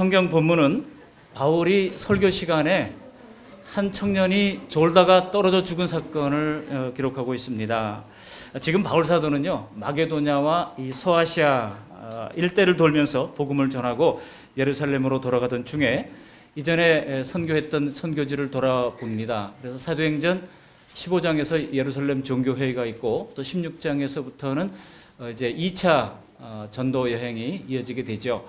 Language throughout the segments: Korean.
성경 본문은 바울이 설교 시간에 한 청년이 졸다가 떨어져 죽은 사건을 기록하고 있습니다. 지금 바울 사도는요, 마게도냐와 이 소아시아 일대를 돌면서 복음을 전하고 예루살렘으로 돌아가던 중에 이전에 선교했던 선교지를 돌아봅니다. 그래서 사도행전 15장에서 예루살렘 종교회의가 있고 또 16장에서부터는 이제 2차 전도 여행이 이어지게 되죠.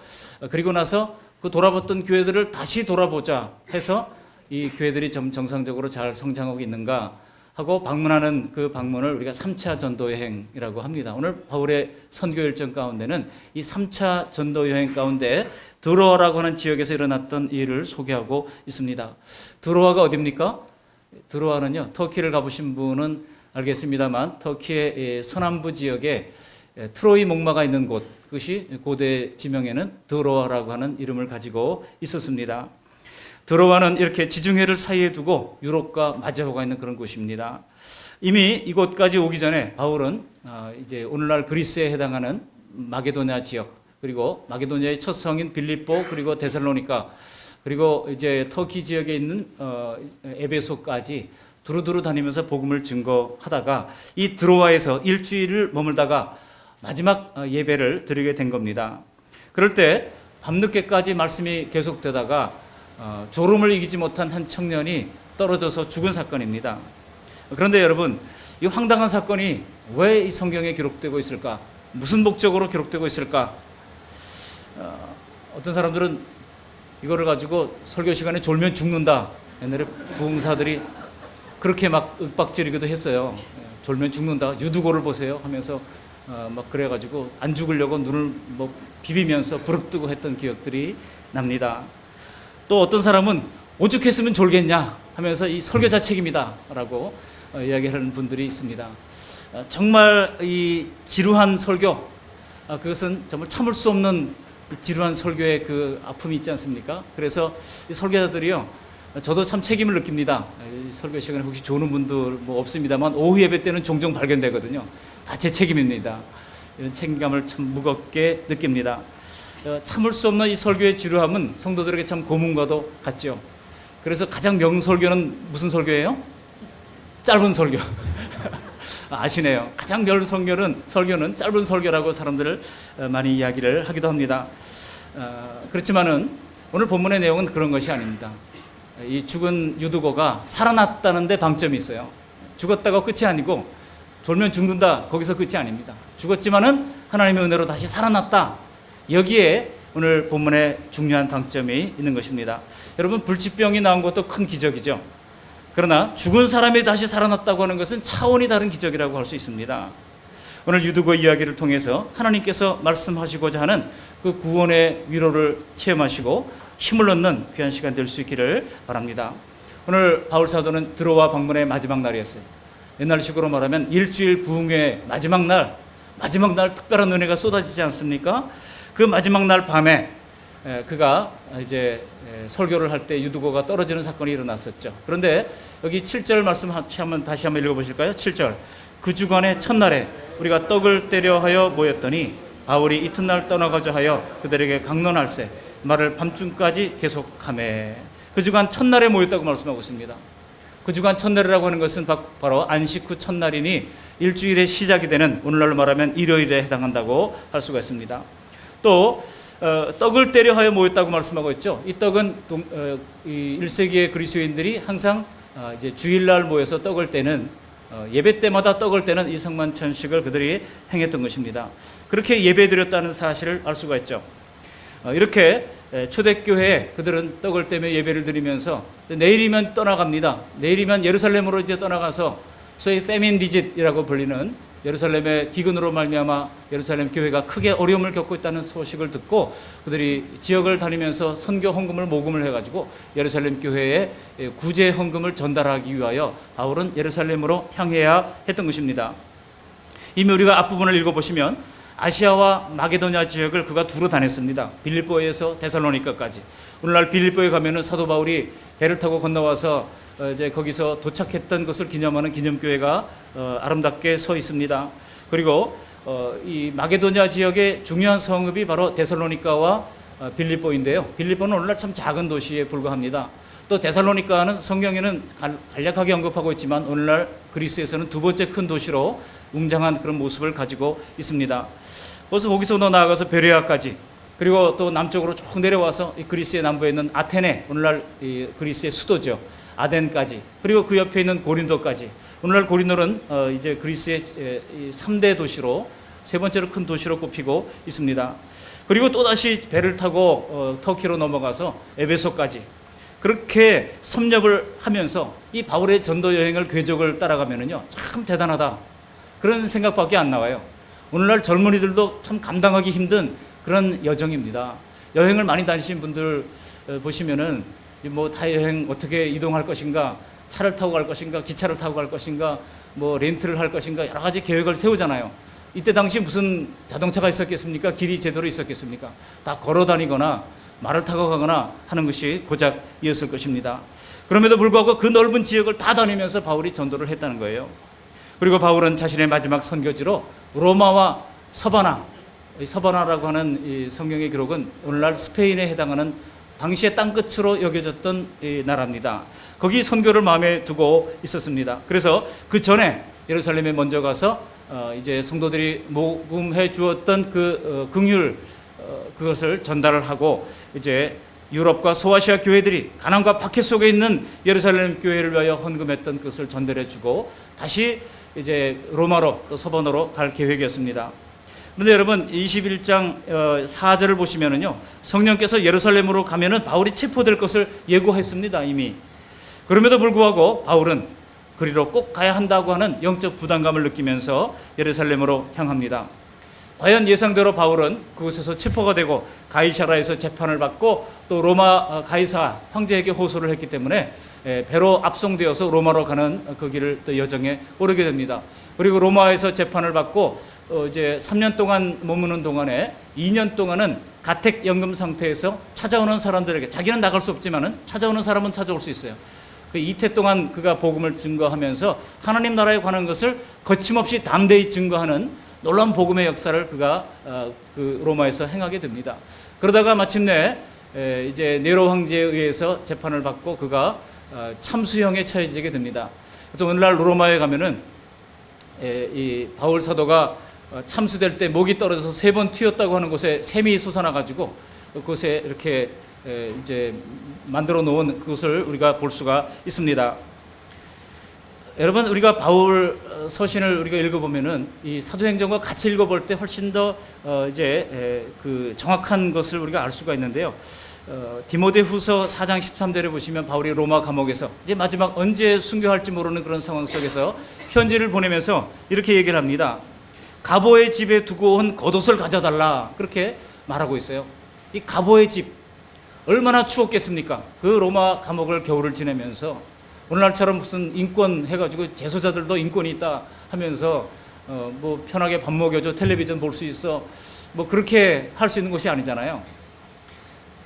그리고 나서 그 돌아봤던 교회들을 다시 돌아보자 해서 이 교회들이 좀 정상적으로 잘 성장하고 있는가 하고 방문하는 그 방문을 우리가 3차 전도 여행이라고 합니다. 오늘 바울의 선교 일정 가운데는 이 3차 전도 여행 가운데 드로아라고 하는 지역에서 일어났던 일을 소개하고 있습니다. 드로아가 어디입니까? 드로아는요, 터키를 가보신 분은 알겠습니다만 터키의 서남부 지역에 트로이 목마가 있는 곳, 그것이 고대 지명에는 드로아라고 하는 이름을 가지고 있었습니다. 드로아는 이렇게 지중해를 사이에 두고 유럽과 마주하고 있는 그런 곳입니다. 이미 이곳까지 오기 전에 바울은 이제 오늘날 그리스에 해당하는 마게도냐 지역, 그리고 마게도냐의 첫 성인 빌립보, 그리고 데살로니가, 그리고 이제 터키 지역에 있는 에베소까지 두루두루 다니면서 복음을 증거하다가 이 드로아에서 일주일을 머물다가 마지막 예배를 드리게 된 겁니다. 그럴 때 밤늦게까지 말씀이 계속되다가 졸음을 이기지 못한 한 청년이 떨어져서 죽은 사건입니다. 그런데 여러분, 이 황당한 사건이 왜 이 성경에 기록되고 있을까? 무슨 목적으로 기록되고 있을까? 어떤 사람들은 이거를 가지고 설교 시간에 졸면 죽는다, 옛날에 부흥사들이 그렇게 막 윽박지르기도 했어요. 졸면 죽는다, 유두고를 보세요 하면서 막 그래가지고 안 죽으려고 눈을 뭐 비비면서 부릅뜨고 했던 기억들이 납니다. 또 어떤 사람은 오죽했으면 졸겠냐 하면서 이 설교자 책임이다 라고 이야기하는 분들이 있습니다. 정말 이 지루한 설교, 그것은 정말 참을 수 없는 지루한 설교의 그 아픔이 있지 않습니까? 그래서 이 설교자들이요, 저도 참 책임을 느낍니다. 설교 시간에 혹시 조는 분들 뭐 없습니다만 오후 예배 때는 종종 발견되거든요. 다 제 책임입니다. 이런 책임감을 참 무겁게 느낍니다. 참을 수 없는 이 설교의 지루함은 성도들에게 참 고문과도 같죠. 그래서 가장 명설교는 무슨 설교예요? 짧은 설교. 아시네요. 가장 설교는 짧은 설교라고 사람들을 많이 이야기를 하기도 합니다. 그렇지만은 오늘 본문의 내용은 그런 것이 아닙니다. 이 죽은 유두고가 살아났다는 데 방점이 있어요. 죽었다가 끝이 아니고 졸면 죽는다, 거기서 끝이 아닙니다. 죽었지만은 하나님의 은혜로 다시 살아났다. 여기에 오늘 본문에 중요한 방점이 있는 것입니다. 여러분, 불치병이 나온 것도 큰 기적이죠. 그러나 죽은 사람이 다시 살아났다고 하는 것은 차원이 다른 기적이라고 할 수 있습니다. 오늘 유두고 이야기를 통해서 하나님께서 말씀하시고자 하는 그 구원의 위로를 체험하시고 힘을 얻는 귀한 시간 될 수 있기를 바랍니다. 오늘 바울 사도는 드로아 방문의 마지막 날이었어요. 옛날식으로 말하면 일주일 부흥회 마지막 날 특별한 은혜가 쏟아지지 않습니까? 그 마지막 날 밤에 그가 이제 설교를 할 때 유두고가 떨어지는 사건이 일어났었죠. 그런데 여기 7절 말씀 다시 한번 읽어보실까요? 7절. 그 주간의 첫날에 우리가 떡을 떼려 하여 모였더니 바울이 이튿날 떠나가자 하여 그들에게 강론할세 말을 밤중까지 계속하매. 그 주간 첫날에 모였다고 말씀하고 있습니다. 그 주간 첫날이라고 하는 것은 바로 안식 후 첫날이니 일주일의 시작이 되는, 오늘날로 말하면 일요일에 해당한다고 할 수가 있습니다. 또 떡을 떼려 하여 모였다고 말씀하고 있죠. 이 떡은 1세기의 그리스도인들이 항상 이제 주일날 모여서 떡을 떼는, 예배 때마다 떡을 떼는 이 성만찬식을 그들이 행했던 것입니다. 그렇게 예배드렸다는 사실을 알 수가 있죠. 이렇게 초대교회에 그들은 떡을 떼며 예배를 드리면서 내일이면 떠나갑니다. 내일이면 예루살렘으로 이제 떠나가서 소위 페민 비짓이라고 불리는 예루살렘의 기근으로 말미암아 예루살렘 교회가 크게 어려움을 겪고 있다는 소식을 듣고 그들이 지역을 다니면서 선교 헌금을 모금을 해가지고 예루살렘 교회에 구제 헌금을 전달하기 위하여 바울은 예루살렘으로 향해야 했던 것입니다. 이미 우리가 앞부분을 읽어보시면 아시아와 마게도냐 지역을 그가 두루 다녔습니다. 빌립보에서 데살로니가까지. 오늘날 빌립보에 가면은 사도 바울이 배를 타고 건너와서 이제 거기서 도착했던 것을 기념하는 기념교회가 아름답게 서 있습니다. 그리고 이 마게도냐 지역의 중요한 성읍이 바로 데살로니가와 빌립보인데요. 빌립보는 오늘날 참 작은 도시에 불과합니다. 또 데살로니가는 성경에는 간략하게 언급하고 있지만 오늘날 그리스에서는 두 번째 큰 도시로 웅장한 그런 모습을 가지고 있습니다. 그래서 거기서 더 나아가서 베레아까지, 그리고 또 남쪽으로 쭉 내려와서 그리스의 남부에 있는 아테네, 오늘날 그리스의 수도죠. 아덴까지, 그리고 그 옆에 있는 고린도까지. 오늘날 고린도는 이제 그리스의 3대 도시로, 세 번째로 큰 도시로 꼽히고 있습니다. 그리고 또다시 배를 타고 터키로 넘어가서 에베소까지, 그렇게 섭렵을 하면서 이 바울의 전도 여행을 궤적을 따라가면은요, 참 대단하다, 그런 생각밖에 안 나와요. 오늘날 젊은이들도 참 감당하기 힘든 그런 여정입니다. 여행을 많이 다니신 분들 보시면은 뭐 타여행 어떻게 이동할 것인가, 차를 타고 갈 것인가, 기차를 타고 갈 것인가, 뭐 렌트를 할 것인가, 여러 가지 계획을 세우잖아요. 이때 당시 무슨 자동차가 있었겠습니까? 길이 제대로 있었겠습니까? 다 걸어 다니거나 말을 타고 가거나 하는 것이 고작이었을 것입니다. 그럼에도 불구하고 그 넓은 지역을 다 다니면서 바울이 전도를 했다는 거예요. 그리고 바울은 자신의 마지막 선교지로 로마와 서바나라고 하는 이 성경의 기록은 오늘날 스페인에 해당하는 당시의 땅끝으로 여겨졌던 이 나라입니다. 거기 선교를 마음에 두고 있었습니다. 그래서 그 전에 예루살렘에 먼저 가서 이제 성도들이 모금해 주었던 그 긍휼, 그것을 전달을 하고 이제 유럽과 소아시아 교회들이 가난과 박해 속에 있는 예루살렘 교회를 위하여 헌금했던 것을 전달해 주고 다시 이제 로마로 또 서바나로 갈 계획이었습니다. 그런데 여러분 21장 4절을 보시면은요, 성령께서 예루살렘으로 가면은 바울이 체포될 것을 예고했습니다, 이미. 그럼에도 불구하고 바울은 그리로 꼭 가야 한다고 하는 영적 부담감을 느끼면서 예루살렘으로 향합니다. 과연 예상대로 바울은 그곳에서 체포가 되고 가이사라에서 재판을 받고 또 로마 가이사 황제에게 호소를 했기 때문에 배로 압송되어서 로마로 가는 그 길을 또 여정에 오르게 됩니다. 그리고 로마에서 재판을 받고 이제 3년 동안 머무는 동안에 2년 동안은 가택연금 상태에서 찾아오는 사람들에게, 자기는 나갈 수 없지만은 찾아오는 사람은 찾아올 수 있어요. 그 이태 동안 그가 복음을 증거하면서 하나님 나라에 관한 것을 거침없이 담대히 증거하는 놀라운 복음의 역사를 그가 그 로마에서 행하게 됩니다. 그러다가 마침내 이제 네로 황제에 의해서 재판을 받고 그가 참수형에 처해지게 됩니다. 그래서 오늘날 로마에 가면은 이 바울 사도가 참수될 때 목이 떨어져서 3번 튀었다고 하는 곳에 샘이 솟아나 가지고 그곳에 이렇게 이제 만들어 놓은 그것을 우리가 볼 수가 있습니다. 여러분, 우리가 바울 서신을 우리가 읽어보면은 이 사도행전과 같이 읽어볼 때 훨씬 더 이제 그 정확한 것을 우리가 알 수가 있는데요. 디모데후서 4장 13절에 보시면 바울이 로마 감옥에서 이제 마지막 언제 순교할지 모르는 그런 상황 속에서 편지를 보내면서 이렇게 얘기를 합니다. 가보의 집에 두고 온 겉옷을 가져달라, 그렇게 말하고 있어요. 이 가보의 집 얼마나 추웠겠습니까? 그 로마 감옥을 겨울을 지내면서 오늘날처럼 무슨 인권 해가지고 재소자들도 인권이 있다 하면서 뭐 편하게 밥 먹여줘, 텔레비전 볼 수 있어, 뭐 그렇게 할 수 있는 곳이 아니잖아요.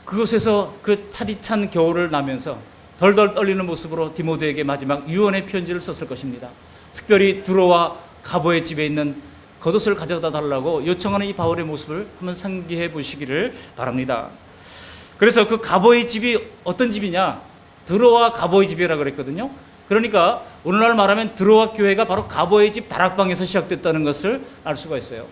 그곳에서 그 차디찬 겨울을 나면서 덜덜 떨리는 모습으로 디모데에게 마지막 유언의 편지를 썼을 것입니다. 특별히 두로와 가보의 집에 있는 겉옷을 가져다 달라고 요청하는 이 바울의 모습을 한번 상기해 보시기를 바랍니다. 그래서 그 가보의 집이 어떤 집이냐? 드로와 가보의 집이라고 그랬거든요. 그러니까 오늘날 말하면 드로와 교회가 바로 가보의 집 다락방에서 시작됐다는 것을 알 수가 있어요.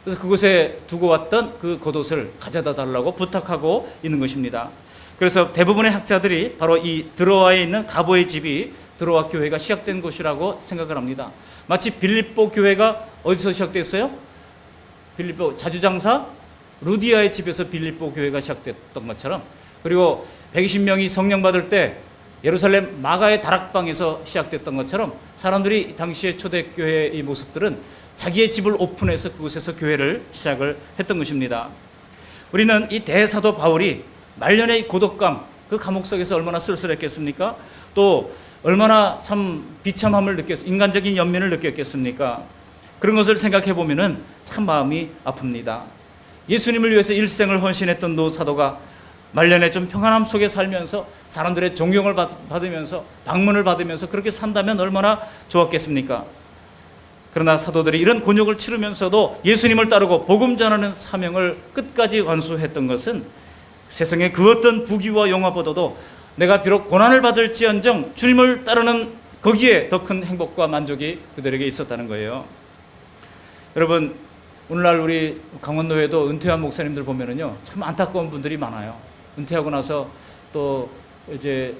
그래서 그곳에 두고 왔던 그 겉옷을 가져다 달라고 부탁하고 있는 것입니다. 그래서 대부분의 학자들이 바로 이 드로아에 있는 가보의 집이 드로아 교회가 시작된 곳이라고 생각을 합니다. 마치 빌립보 교회가 어디서 시작됐어요? 빌립보 자주장사 루디아의 집에서 빌립보 교회가 시작됐던 것처럼, 그리고 120명이 성령 받을 때 예루살렘 마가의 다락방에서 시작됐던 것처럼 사람들이 당시의 초대교회의 모습들은 자기의 집을 오픈해서 그곳에서 교회를 시작을 했던 것입니다. 우리는 이 대사도 바울이 말년의 고독감, 그 감옥 속에서 얼마나 쓸쓸했겠습니까? 또 얼마나 참 비참함을 인간적인 연민을 느꼈겠습니까? 그런 것을 생각해 보면은 참 마음이 아픕니다. 예수님을 위해서 일생을 헌신했던 노 사도가 말년에 좀 평안함 속에 살면서 사람들의 존경을 받으면서 방문을 받으면서 그렇게 산다면 얼마나 좋았겠습니까? 그러나 사도들이 이런 곤욕을 치르면서도 예수님을 따르고 복음 전하는 사명을 끝까지 완수했던 것은 세상의 그 어떤 부귀와 영화보다도 내가 비록 고난을 받을지언정 주님을 따르는 거기에 더 큰 행복과 만족이 그들에게 있었다는 거예요. 여러분, 오늘날 우리 강원노회도 은퇴한 목사님들 보면은요, 참 안타까운 분들이 많아요. 은퇴하고 나서 또 이제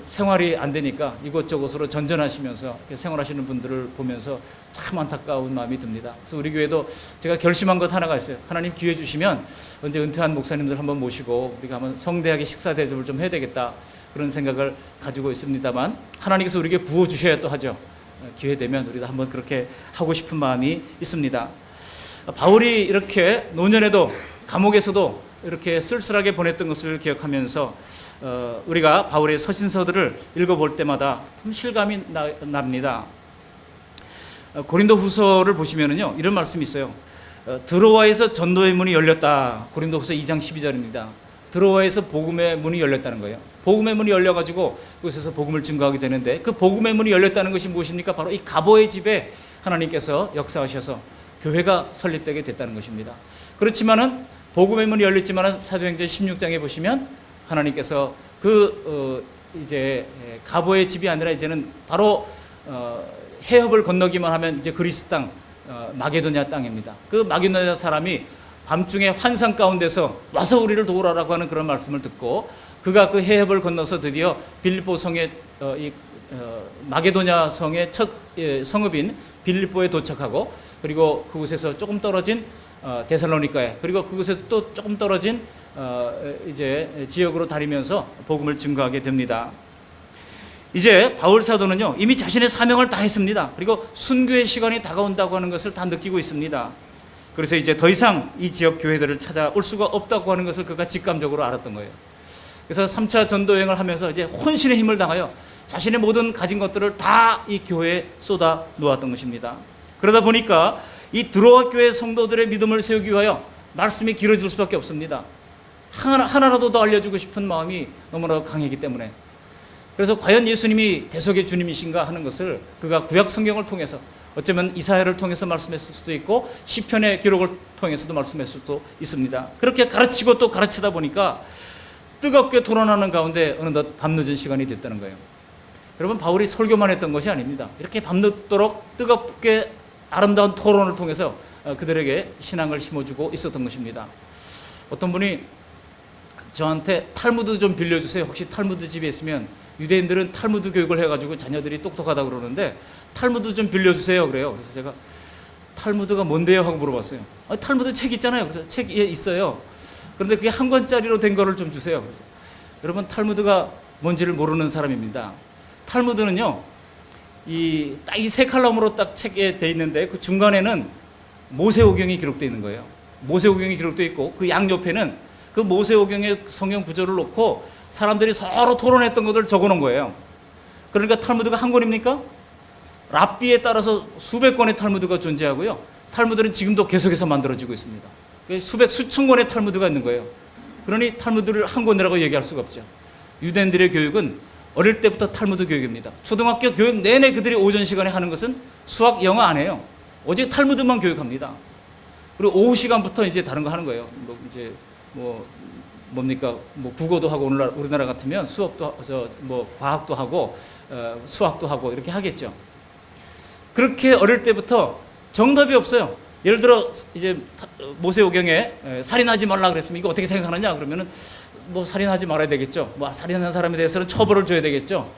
생활이 안 되니까 이곳저곳으로 전전하시면서 생활하시는 분들을 보면서 참 안타까운 마음이 듭니다. 그래서 우리 교회도 제가 결심한 것 하나가 있어요. 하나님 기회 주시면 언제 은퇴한 목사님들 한번 모시고 우리가 한번 성대하게 식사 대접을 좀 해야 되겠다, 그런 생각을 가지고 있습니다만, 하나님께서 우리에게 부어주셔야 또 하죠. 기회 되면 우리도 한번 그렇게 하고 싶은 마음이 있습니다. 바울이 이렇게 노년에도 감옥에서도 이렇게 쓸쓸하게 보냈던 것을 기억하면서 우리가 바울의 서신서들을 읽어볼 때마다 참 실감이 납니다. 고린도 후서를 보시면은요, 이런 말씀이 있어요. 드로아에서 전도의 문이 열렸다. 고린도 후서 2장 12절입니다. 드로아에서 복음의 문이 열렸다는 거예요. 복음의 문이 열려가지고 그곳에서 복음을 증거하게 되는데, 그 복음의 문이 열렸다는 것이 무엇입니까? 바로 이 가보의 집에 하나님께서 역사하셔서 교회가 설립되게 됐다는 것입니다. 그렇지만은 복음의 문이 열렸지만은 사도행전 16장에 보시면 하나님께서 이제 가보의 집이 아니라 이제는 바로 해협을 건너기만 하면 이제 그리스 땅, 마게도냐 땅입니다. 그 마게도냐 사람이 밤중에 환상 가운데서 와서 우리를 도우라라고 하는 그런 말씀을 듣고 그가 그 해협을 건너서 드디어 빌립보 성의 마게도냐 성의 첫 성읍인 빌립보에 도착하고, 그리고 그곳에서 조금 떨어진 데살로니가에, 그리고 그곳에서 또 조금 떨어진 이제 지역으로 다니면서 복음을 증거하게 됩니다. 이제 바울 사도는요, 이미 자신의 사명을 다 했습니다. 그리고 순교의 시간이 다가온다고 하는 것을 다 느끼고 있습니다. 그래서 이제 더 이상 이 지역 교회들을 찾아올 수가 없다고 하는 것을 그가 직감적으로 알았던 거예요. 그래서 3차 전도여행을 하면서 이제 혼신의 힘을 당하여 자신의 모든 가진 것들을 다 이 교회에 쏟아 놓았던 것입니다. 그러다 보니까 이 드로아 교회 성도들의 믿음을 세우기 위하여 말씀이 길어질 수밖에 없습니다. 하나라도 더 알려주고 싶은 마음이 너무나 강했기 때문에. 그래서 과연 예수님이 대속의 주님이신가 하는 것을 그가 구약 성경을 통해서, 어쩌면 이사야를 통해서 말씀했을 수도 있고 시편의 기록을 통해서도 말씀했을 수도 있습니다. 그렇게 가르치고 또 가르치다 보니까 뜨겁게 토론하는 가운데 어느덧 밤늦은 시간이 됐다는 거예요. 여러분, 바울이 설교만 했던 것이 아닙니다. 이렇게 밤늦도록 뜨겁게 아름다운 토론을 통해서 그들에게 신앙을 심어주고 있었던 것입니다. 어떤 분이 저한테 탈무드 좀 빌려주세요. 혹시 탈무드 집에 있으면, 유대인들은 탈무드 교육을 해가지고 자녀들이 똑똑하다고 그러는데 탈무드 좀 빌려주세요 그래요. 그래서 제가 탈무드가 뭔데요? 하고 물어봤어요. 탈무드 책 있잖아요. 그래서 책에 있어요. 그런데 그게 한 권짜리로 된 거를 좀 주세요. 그래서 여러분, 탈무드가 뭔지를 모르는 사람입니다. 탈무드는요, 이 세 칼럼으로 딱 책에 돼 있는데 그 중간에는 모세오경이 기록되어 있는 거예요. 모세오경이 기록되어 있고 그 양옆에는 그 모세오경의 성경 구절을 놓고 사람들이 서로 토론했던 것을 적어놓은 거예요. 그러니까 탈무드가 한 권입니까? 랍비에 따라서 수백 권의 탈무드가 존재하고요. 탈무드는 지금도 계속해서 만들어지고 있습니다. 수천 권의 탈무드가 있는 거예요. 그러니 탈무드를 한 권이라고 얘기할 수가 없죠. 유대인들의 교육은 어릴 때부터 탈무드 교육입니다. 초등학교 교육 내내 그들이 오전 시간에 하는 것은 수학, 영어 안 해요. 오직 탈무드만 교육합니다. 그리고 오후 시간부터 이제 다른 거 하는 거예요. 뭡니까? 국어도 하고, 우리나라 같으면 수업도, 과학도 하고, 수학도 하고, 이렇게 하겠죠. 그렇게 어릴 때부터 정답이 없어요. 예를 들어, 이제 모세오경에 살인하지 말라 그랬으면 이거 어떻게 생각하느냐? 그러면은 살인하지 말아야 되겠죠. 살인한 사람에 대해서는 처벌을 줘야 되겠죠.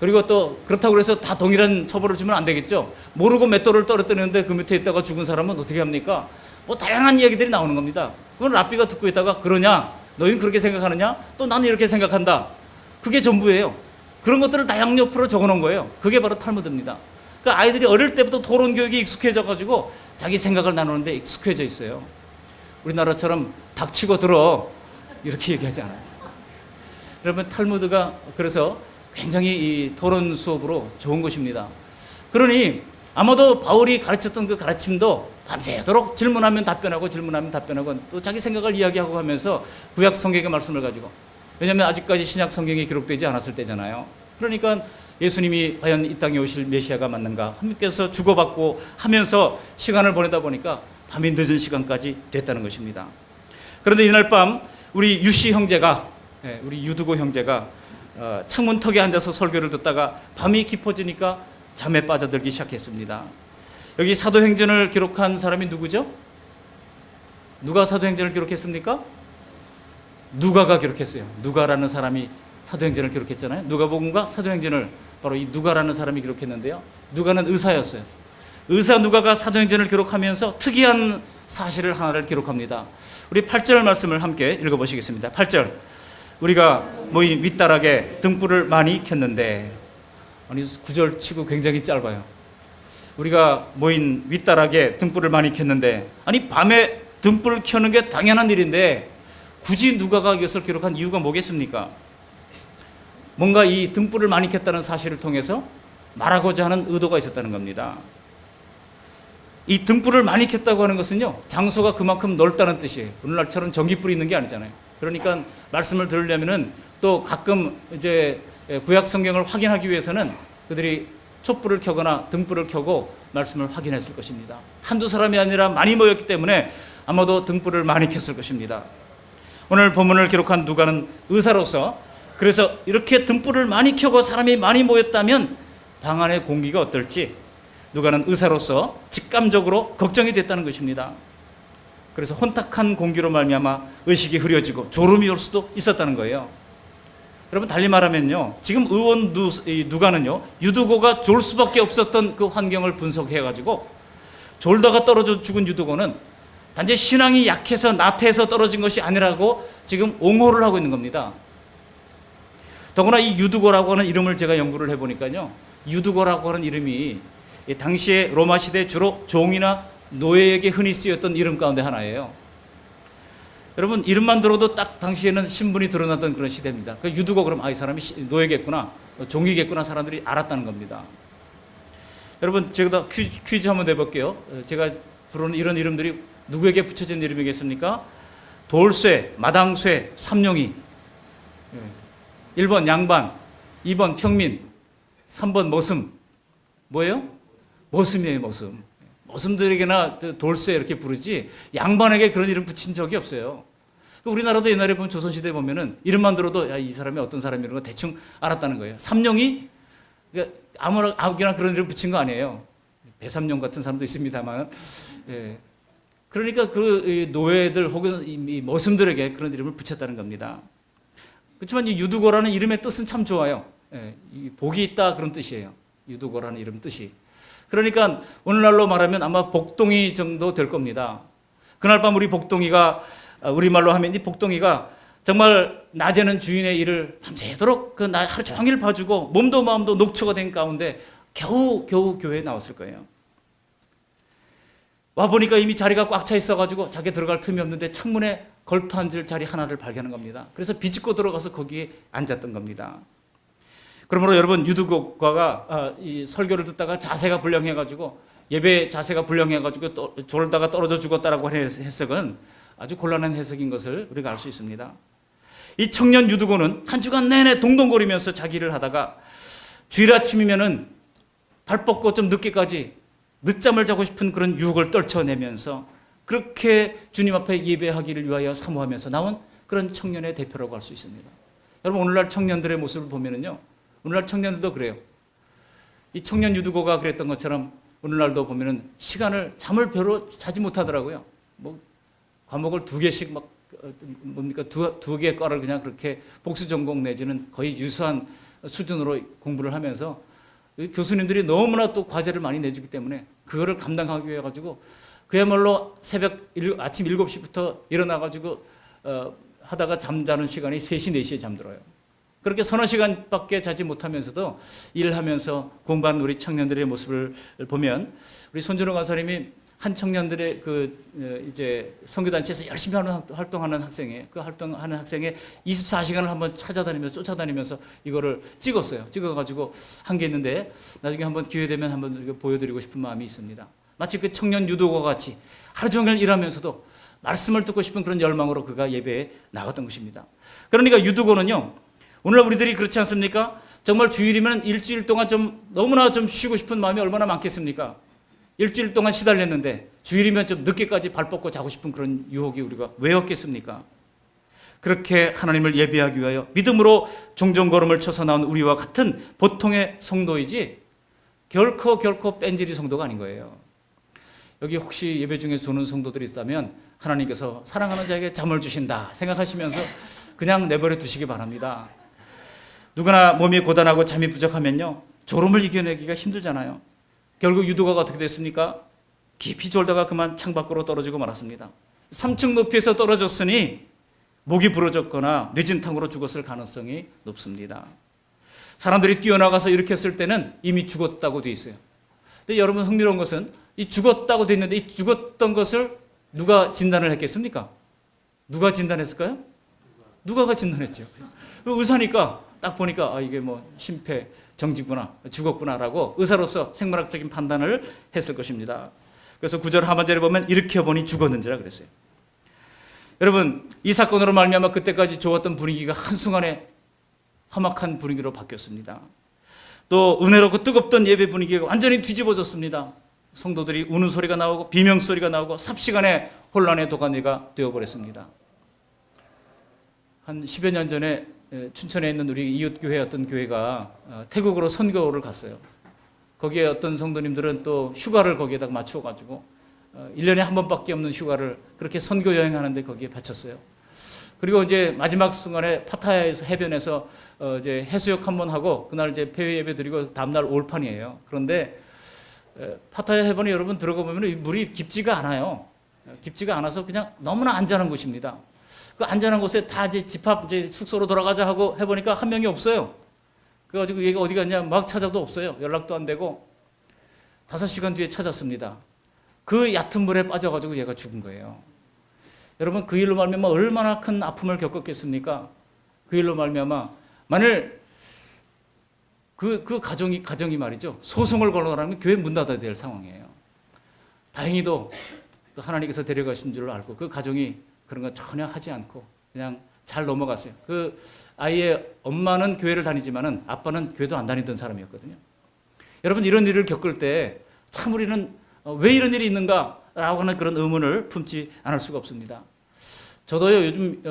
그리고 또 그렇다고 해서 다 동일한 처벌을 주면 안 되겠죠. 모르고 맷돌을 떨어뜨리는데 그 밑에 있다가 죽은 사람은 어떻게 합니까? 다양한 이야기들이 나오는 겁니다. 그건 랍비가 듣고 있다가, 그러냐? 너희는 그렇게 생각하느냐? 또 나는 이렇게 생각한다. 그게 전부예요. 그런 것들을 다 양옆으로 적어놓은 거예요. 그게 바로 탈무드입니다. 그러니까 아이들이 어릴 때부터 토론 교육이 익숙해져가지고 자기 생각을 나누는데 익숙해져 있어요. 우리나라처럼 닥치고 들어 이렇게 얘기하지 않아요. 여러분, 탈무드가 그래서 굉장히 이 토론 수업으로 좋은 것입니다. 그러니 아마도 바울이 가르쳤던 그 가르침도 밤새도록 질문하면 답변하고 또 자기 생각을 이야기하고 하면서 구약 성경의 말씀을 가지고, 왜냐하면 아직까지 신약 성경이 기록되지 않았을 때잖아요. 그러니까 예수님이 과연 이 땅에 오실 메시아가 맞는가 함께서 주고받고 하면서 시간을 보내다 보니까 밤이 늦은 시간까지 됐다는 것입니다. 그런데 이날 밤 우리 유씨 형제가, 우리 유두고 형제가 창문턱에 앉아서 설교를 듣다가 밤이 깊어지니까 잠에 빠져들기 시작했습니다. 여기 사도행전을 기록한 사람이 누구죠? 누가 사도행전을 기록했습니까? 누가가 기록했어요. 누가라는 사람이 사도행전을 기록했잖아요. 누가복음과 사도행전을 바로 이 누가라는 사람이 기록했는데요. 누가는 의사였어요. 의사 누가가 사도행전을 기록하면서 특이한 사실을 하나를 기록합니다. 우리 8절 말씀을 함께 읽어보시겠습니다. 8절. 우리가 모인 윗다락에 등불을 많이 켰는데, 아니 9절 치고 굉장히 짧아요. 우리가 모인 윗다락에 등불을 많이 켰는데, 아니 밤에 등불을 켜는 게 당연한 일인데 굳이 누가가 이것을 기록한 이유가 뭐겠습니까? 뭔가 이 등불을 많이 켰다는 사실을 통해서 말하고자 하는 의도가 있었다는 겁니다. 이 등불을 많이 켰다고 하는 것은요, 장소가 그만큼 넓다는 뜻이에요. 오늘날처럼 전기불이 있는 게 아니잖아요. 그러니까 말씀을 들으려면은 또 가끔 이제 구약 성경을 확인하기 위해서는 그들이 촛불을 켜거나 등불을 켜고 말씀을 확인했을 것입니다. 한두 사람이 아니라 많이 모였기 때문에 아마도 등불을 많이 켰을 것입니다. 오늘 본문을 기록한 누가는 의사로서, 그래서 이렇게 등불을 많이 켜고 사람이 많이 모였다면 방 안의 공기가 어떨지 누가는 의사로서 직감적으로 걱정이 됐다는 것입니다. 그래서 혼탁한 공기로 말미암아 의식이 흐려지고 졸음이 올 수도 있었다는 거예요. 여러분, 달리 말하면요, 지금 의원 누가는요, 유두고가 졸 수밖에 없었던 그 환경을 분석해가지고 졸다가 떨어져 죽은 유두고는 단지 신앙이 약해서 나태해서 떨어진 것이 아니라고 지금 옹호를 하고 있는 겁니다. 더구나 이 유두고라고 하는 이름을 제가 연구를 해보니까요, 유두고라고 하는 이름이 당시에 로마 시대 주로 종이나 노예에게 흔히 쓰였던 이름 가운데 하나예요. 여러분, 이름만 들어도 딱 당시에는 신분이 드러났던 그런 시대입니다. 그 유두고 그럼 이 사람이 노예겠구나, 종이겠구나 사람들이 알았다는 겁니다. 여러분, 제가 퀴즈 한번 내볼게요. 제가 부르는 이런 이름들이 누구에게 붙여진 이름이겠습니까? 돌쇠, 마당쇠, 삼룡이. 1번 양반, 2번 평민, 3번 머슴. 뭐예요? 머슴이에요, 머슴. 머슴들에게나 돌쇠 이렇게 부르지 양반에게 그런 이름 붙인 적이 없어요. 우리나라도 옛날에 보면 조선시대에 보면은 이름만 들어도 야, 이 사람이 어떤 사람이라는 거 대충 알았다는 거예요. 삼룡이 아무나 그런 이름 붙인 거 아니에요. 배삼룡 같은 사람도 있습니다만. 예. 그러니까 그 노예들 혹은 이 머슴들에게 그런 이름을 붙였다는 겁니다. 그렇지만 이 유두고라는 이름의 뜻은 참 좋아요. 예. 복이 있다 그런 뜻이에요. 유두고라는 이름 뜻이. 그러니까 오늘날로 말하면 아마 복동이 정도 될 겁니다. 그날 밤 우리 복동이가, 우리말로 하면 이 복동이가 정말 낮에는 주인의 일을 밤새도록 그 하루 종일 봐주고 몸도 마음도 녹초가 된 가운데 겨우 교회에 나왔을 거예요. 와보니까 이미 자리가 꽉 차 있어가지고 자기 들어갈 틈이 없는데 창문에 걸터 앉을 자리 하나를 발견한 겁니다. 그래서 비집고 들어가서 거기에 앉았던 겁니다. 그러므로 여러분, 유두고가 이 설교를 듣다가 자세가 불량해가지고, 예배 자세가 불량해가지고 졸다가 떨어져 죽었다라고 하는 해석은 아주 곤란한 해석인 것을 우리가 알 수 있습니다. 이 청년 유두고는 한 주간 내내 동동거리면서 자기를 하다가 주일 아침이면은 발 뻗고 좀 늦게까지 늦잠을 자고 싶은 그런 유혹을 떨쳐내면서 그렇게 주님 앞에 예배하기를 위하여 사모하면서 나온 그런 청년의 대표라고 할 수 있습니다. 여러분, 오늘날 청년들의 모습을 보면은요, 오늘날 청년들도 그래요. 이 청년 유두고가 그랬던 것처럼 오늘날도 보면은 잠을 별로 자지 못하더라고요. 뭐 과목을 2개씩 막 뭡니까 두 개 과를 그냥 그렇게 복수 전공 내지는 거의 유사한 수준으로 공부를 하면서 교수님들이 너무나 또 과제를 많이 내주기 때문에 그거를 감당하기 위해 가지고 그야말로 아침 7시부터 일어나 가지고 하다가 잠자는 시간이 3시, 4시에 잠들어요. 그렇게 서너 시간밖에 자지 못하면서도 일하면서 공부하는 우리 청년들의 모습을 보면, 우리 손준호 강사님이 한 청년들의 이제 선교단체에서 열심히 활동하는 학생의 그 활동하는 학생의 24시간을 한번 쫓아다니면서 이거를 찍었어요. 찍어가지고 한 게 있는데 나중에 한번 기회 되면 한번 보여드리고 싶은 마음이 있습니다. 마치 그 청년 유도과 같이 하루 종일 일하면서도 말씀을 듣고 싶은 그런 열망으로 그가 예배에 나갔던 것입니다. 그러니까 유두고는요, 오늘 우리들이 그렇지 않습니까? 정말 주일이면 일주일 동안 좀 너무나 좀 쉬고 싶은 마음이 얼마나 많겠습니까? 일주일 동안 시달렸는데 주일이면 좀 늦게까지 발 뻗고 자고 싶은 그런 유혹이 우리가 왜 없겠습니까? 그렇게 하나님을 예배하기 위하여 믿음으로 종종 걸음을 쳐서 나온 우리와 같은 보통의 성도이지 결코 뺀질이 성도가 아닌 거예요. 여기 혹시 예배 중에 주는 성도들이 있다면 하나님께서 사랑하는 자에게 잠을 주신다 생각하시면서 그냥 내버려 두시기 바랍니다. 누구나 몸이 고단하고 잠이 부족하면요, 졸음을 이겨내기가 힘들잖아요. 결국 유두가가 어떻게 됐습니까? 깊이 졸다가 그만 창밖으로 떨어지고 말았습니다. 3층 높이에서 떨어졌으니 목이 부러졌거나 뇌진탕으로 죽었을 가능성이 높습니다. 사람들이 뛰어나가서 일으켰을 때는 이미 죽었다고 돼 있어요. 근데 여러분, 흥미로운 것은 이 죽었다고 돼 있는데 이 죽었던 것을 누가 진단을 했겠습니까? 누가 진단했을까요? 누가가 진단했죠. 의사니까 딱 보니까 이게 뭐 심폐정지구나, 죽었구나라고 의사로서 생물학적인 판단을 했을 것입니다. 그래서 9절 하반절에 보면 일으켜보니 죽었는지라 그랬어요. 여러분, 이 사건으로 말미암아 그때까지 좋았던 분위기가 한순간에 험악한 분위기로 바뀌었습니다. 또 은혜롭고 뜨겁던 예배 분위기가 완전히 뒤집어졌습니다. 성도들이 우는 소리가 나오고 비명소리가 나오고 삽시간에 혼란의 도가니가 되어버렸습니다. 한 10여 년 전에 춘천에 있는 우리 이웃교회였던 교회가 태국으로 선교를 갔어요. 거기에 어떤 성도님들은 또 휴가를 거기에다가 맞추어가지고 1년에 한 번밖에 없는 휴가를 그렇게 선교 여행하는데 거기에 바쳤어요. 그리고 이제 마지막 순간에 파타야에서 해변에서 이제 해수욕 한 번 하고 그날 이제 폐회 예배 드리고 다음날 올판이에요. 그런데 파타야 해변에 여러분 들어가 보면 물이 깊지가 않아요. 깊지가 않아서 그냥 너무나 안전한 곳입니다. 그 안전한 곳에 다 이제 집합 이제 숙소로 돌아가자 하고 해보니까 한 명이 없어요. 그래가지고 얘가 어디 갔냐 막 찾아도 없어요. 연락도 안 되고 5시간 뒤에 찾았습니다. 그 얕은 물에 빠져가지고 얘가 죽은 거예요. 여러분, 그 일로 말미암아 얼마나 큰 아픔을 겪었겠습니까? 그 일로 말미암아 만일 그 가정이 말이죠, 소송을 걸어가면 교회 문 닫아야 될 상황이에요. 다행히도 하나님께서 데려가신 줄 알고 그 가정이 그런 거 전혀 하지 않고 그냥 잘 넘어갔어요. 그 아이의 엄마는 교회를 다니지만은 아빠는 교회도 안 다니던 사람이었거든요. 여러분, 이런 일을 겪을 때 참 우리는 왜 이런 일이 있는가라고 하는 그런 의문을 품지 않을 수가 없습니다. 저도요, 요즘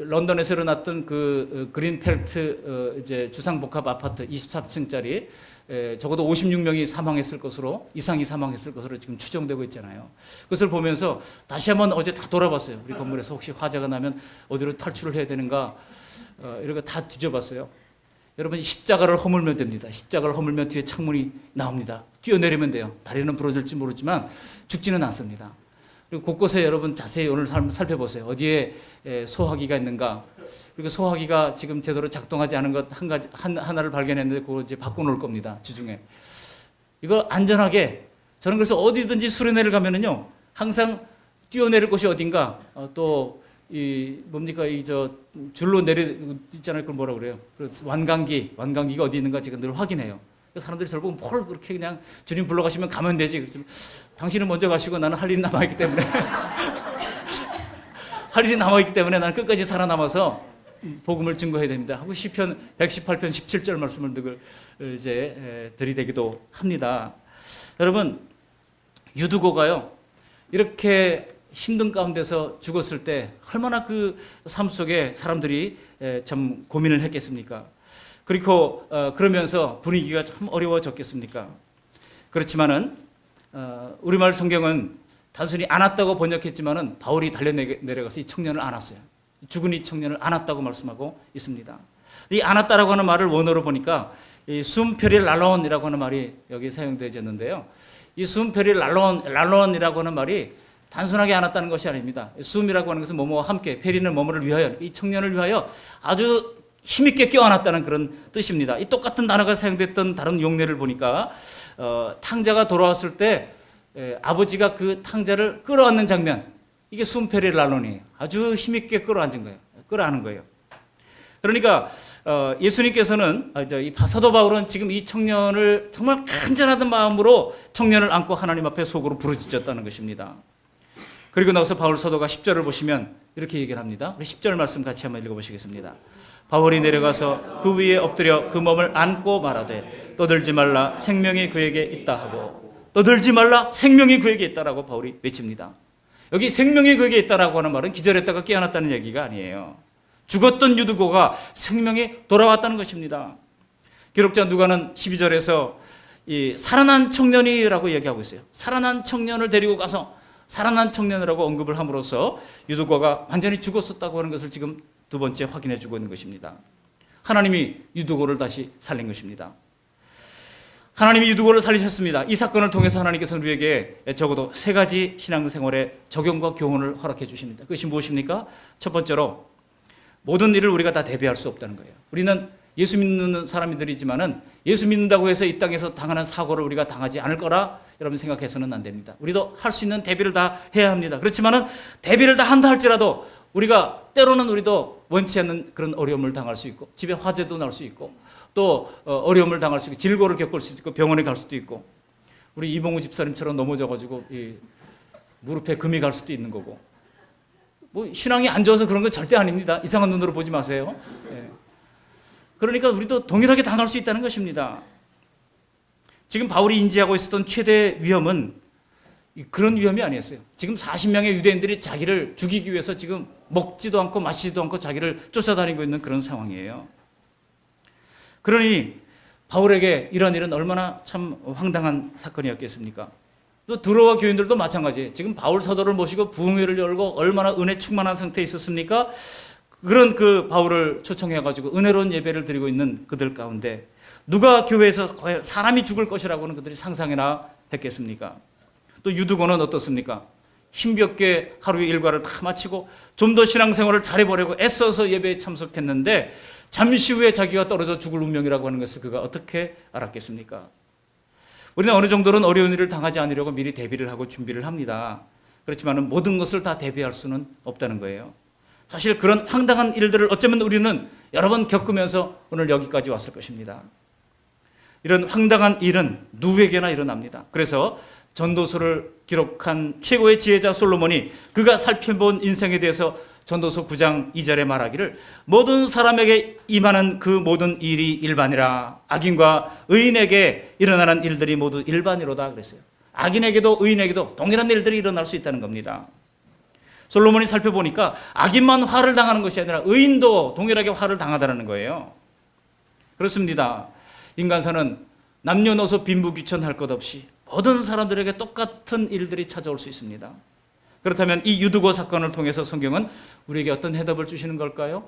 런던에서 일어났던 그 그린펠트 이제 주상복합 아파트 23층짜리 적어도 56명이 사망했을 것으로, 이상이 사망했을 것으로 지금 추정되고 있잖아요. 그것을 보면서 다시 한번 어제 다 돌아봤어요. 우리 건물에서 혹시 화재가 나면 어디로 탈출을 해야 되는가, 이런 거 다 뒤져봤어요. 여러분, 십자가를 허물면 됩니다. 십자가를 허물면 뒤에 창문이 나옵니다. 뛰어내리면 돼요. 다리는 부러질지 모르지만 죽지는 않습니다. 그리고 곳곳에 여러분 자세히 오늘 살펴보세요. 어디에 소화기가 있는가. 그리고 소화기가 지금 제대로 작동하지 않은 것 하나를 발견했는데 그걸 이제 바꿔놓을 겁니다. 주중에. 이거 안전하게, 저는 그래서 어디든지 수련회를 가면은요, 항상 뛰어내릴 곳이 어딘가, 뭡니까, 줄로 있잖아요. 그걸 뭐라 그래요? 완강기가 어디 있는가 제가 늘 확인해요. 사람들이 저를 보고 뭘 그렇게 그냥 주님 불러가시면 가면 되지. 그렇지만 당신은 먼저 가시고 나는 할 일이 남아있기 때문에 할 일이 남아있기 때문에 나는 끝까지 살아남아서 복음을 증거해야 됩니다 하고 시편 118편 17절 말씀을 늘 이제 들이대기도 합니다. 여러분, 유두고가요, 이렇게 힘든 가운데서 죽었을 때 얼마나 그 삶 속에 사람들이 참 고민을 했겠습니까? 그리고 그러면서 분위기가 참 어려워졌겠습니까? 그렇지만은 우리말 성경은 단순히 안았다고 번역했지만은 바울이 달려내려가서 이 청년을 안았어요. 죽은 이 청년을 안았다고 말씀하고 있습니다. 이 안았다라고 하는 말을 원어로 보니까 이 숨페리 랄론이라고 하는 말이 여기 사용되어졌는데요. 이 숨페리 랄론이라고 하는 말이 단순하게 안았다는 것이 아닙니다. 숨이라고 하는 것은 뭐뭐와 함께, 페리는 뭐뭐를 위하여, 이 청년을 위하여 아주 힘있게 껴안았다는 그런 뜻입니다. 이 똑같은 단어가 사용됐던 다른 용례를 보니까 탕자가 돌아왔을 때 아버지가 그 탕자를 끌어안는 장면, 이게 숨페리 랄론이에요. 아주 힘있게 끌어안은 거예요. 그러니까 예수님께서는 이 사도 바울은 지금 이 청년을 정말 간절한 마음으로 청년을 안고 하나님 앞에 속으로 부르짖었다는 것입니다. 그리고 나서 바울 사도가 10절을 보시면 이렇게 얘기를 합니다. 우리 10절 말씀 같이 한번 읽어보시겠습니다. 바울이 내려가서 그 위에 엎드려 그 몸을 안고 말하되 떠들지 말라 생명이 그에게 있다 하고, 떠들지 말라 생명이 그에게 있다라고 바울이 외칩니다. 여기 생명이 그에게 있다라고 하는 말은 기절했다가 깨어났다는 얘기가 아니에요. 죽었던 유두고가 생명이 돌아왔다는 것입니다. 기록자 누가는 12절에서 이 살아난 청년이라고 얘기하고 있어요. 살아난 청년을 데리고 가서 살아난 청년이라고 언급을 함으로써 유두고가 완전히 죽었었다고 하는 것을 지금 두 번째 확인해 주고 있는 것입니다. 하나님이 유두고를 다시 살린 것입니다. 하나님이 유두고를 살리셨습니다. 이 사건을 통해서 하나님께서는 우리에게 적어도 세 가지 신앙생활의 적용과 교훈을 허락해 주십니다. 그것이 무엇입니까? 첫 번째로 모든 일을 우리가 다 대비할 수 없다는 거예요. 우리는 예수 믿는 사람들이지만은 예수 믿는다고 해서 이 땅에서 당하는 사고를 우리가 당하지 않을 거라 여러분 생각해서는 안 됩니다. 우리도 할 수 있는 대비를 다 해야 합니다. 그렇지만은 대비를 다 한다 할지라도 우리가 때로는 우리도 원치 않는 그런 어려움을 당할 수 있고, 집에 화재도 날 수 있고, 또 어려움을 당할 수 있고, 질고를 겪을 수도 있고, 병원에 갈 수도 있고, 우리 이봉우 집사님처럼 넘어져가지고 무릎에 금이 갈 수도 있는 거고, 뭐 신앙이 안 좋아서 그런 건 절대 아닙니다. 이상한 눈으로 보지 마세요. 예. 그러니까 우리도 동일하게 당할 수 있다는 것입니다. 지금 바울이 인지하고 있었던 최대 위험은 그런 위험이 아니었어요. 지금 40명의 유대인들이 자기를 죽이기 위해서 지금 먹지도 않고 마시지도 않고 자기를 쫓아다니고 있는 그런 상황이에요. 그러니 바울에게 이런 일은 얼마나 참 황당한 사건이었겠습니까? 또 드로아 교인들도 마찬가지예요. 지금 바울 사도를 모시고 부흥회를 열고 얼마나 은혜 충만한 상태에 있었습니까? 그런 그 바울을 초청해가지고 은혜로운 예배를 드리고 있는 그들 가운데 누가 교회에서 과연 사람이 죽을 것이라고는 그들이 상상이나 했겠습니까? 또 유두고는 어떻습니까? 힘겹게 하루의 일과를 다 마치고 좀 더 신앙생활을 잘해보려고 애써서 예배에 참석했는데 잠시 후에 자기가 떨어져 죽을 운명이라고 하는 것을 그가 어떻게 알았겠습니까? 우리는 어느 정도는 어려운 일을 당하지 않으려고 미리 대비를 하고 준비를 합니다. 그렇지만 모든 것을 다 대비할 수는 없다는 거예요. 사실 그런 황당한 일들을 어쩌면 우리는 여러 번 겪으면서 오늘 여기까지 왔을 것입니다. 이런 황당한 일은 누구에게나 일어납니다. 그래서 전도서를 기록한 최고의 지혜자 솔로몬이 그가 살펴본 인생에 대해서 전도서 9장 2절에 말하기를 모든 사람에게 임하는 그 모든 일이 일반이라 악인과 의인에게 일어나는 일들이 모두 일반이로다 그랬어요. 악인에게도 의인에게도 동일한 일들이 일어날 수 있다는 겁니다. 솔로몬이 살펴보니까 악인만 화를 당하는 것이 아니라 의인도 동일하게 화를 당하다는 거예요. 그렇습니다. 인간사는 남녀노소 빈부귀천할 것 없이 모든 사람들에게 똑같은 일들이 찾아올 수 있습니다. 그렇다면 이 유두고 사건을 통해서 성경은 우리에게 어떤 해답을 주시는 걸까요?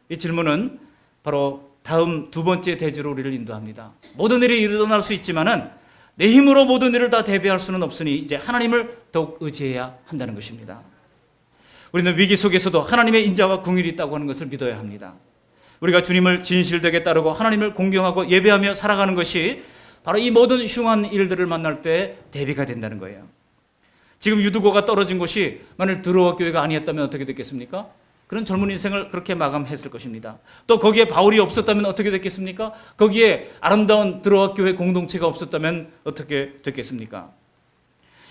이 질문은 바로 다음 두 번째 대지로 우리를 인도합니다. 모든 일이 일어날 수 있지만은 내 힘으로 모든 일을 다 대비할 수는 없으니 이제 하나님을 더욱 의지해야 한다는 것입니다. 우리는 위기 속에서도 하나님의 인자와 긍휼이 있다고 하는 것을 믿어야 합니다. 우리가 주님을 진실되게 따르고 하나님을 공경하고 예배하며 살아가는 것이 바로 이 모든 흉한 일들을 만날 때 대비가 된다는 거예요. 지금 유두고가 떨어진 곳이 만일 드로아 교회가 아니었다면 어떻게 됐겠습니까? 그런 젊은 인생을 그렇게 마감했을 것입니다. 또 거기에 바울이 없었다면 어떻게 됐겠습니까? 거기에 아름다운 드로아 교회 공동체가 없었다면 어떻게 됐겠습니까?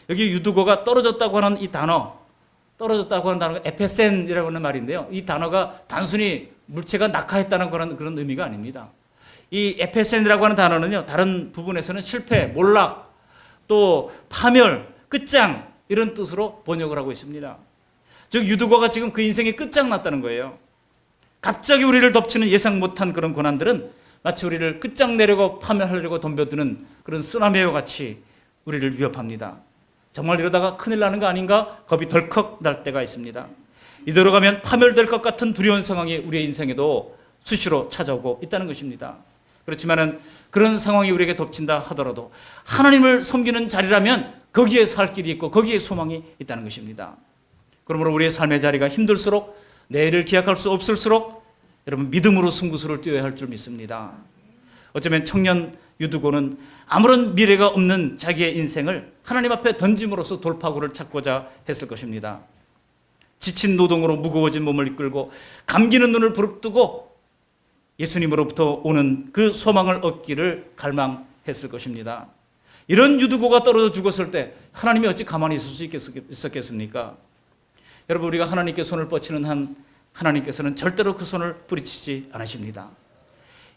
여기 유두고가 떨어졌다고 하는 이 단어, 떨어졌다고 하는 단어가 에페센이라고 하는 말인데요. 이 단어가 단순히 물체가 낙하했다는 그런 의미가 아닙니다. 이 에페센이라고 하는 단어는요, 다른 부분에서는 실패, 몰락, 또 파멸, 끝장 이런 뜻으로 번역을 하고 있습니다. 즉 유두고가 지금 그 인생이 끝장났다는 거예요. 갑자기 우리를 덮치는 예상 못한 그런 고난들은 마치 우리를 끝장내려고 파멸하려고 덤벼드는 그런 쓰나미와 같이 우리를 위협합니다. 정말 이러다가 큰일 나는 거 아닌가 겁이 덜컥 날 때가 있습니다. 이대로 가면 파멸될 것 같은 두려운 상황이 우리의 인생에도 수시로 찾아오고 있다는 것입니다. 그렇지만은 그런 상황이 우리에게 덮친다 하더라도 하나님을 섬기는 자리라면 거기에 살 길이 있고 거기에 소망이 있다는 것입니다. 그러므로 우리의 삶의 자리가 힘들수록 내일을 기약할 수 없을수록 여러분 믿음으로 승부수를 뛰어야 할 줄 믿습니다. 어쩌면 청년 유두고는 아무런 미래가 없는 자기의 인생을 하나님 앞에 던짐으로써 돌파구를 찾고자 했을 것입니다. 지친 노동으로 무거워진 몸을 이끌고 감기는 눈을 부릅뜨고 예수님으로부터 오는 그 소망을 얻기를 갈망했을 것입니다. 이런 유두고가 떨어져 죽었을 때 하나님이 어찌 가만히 있을 수 있었겠습니까? 여러분 우리가 하나님께 손을 뻗치는 한 하나님께서는 절대로 그 손을 뿌리치지 않으십니다.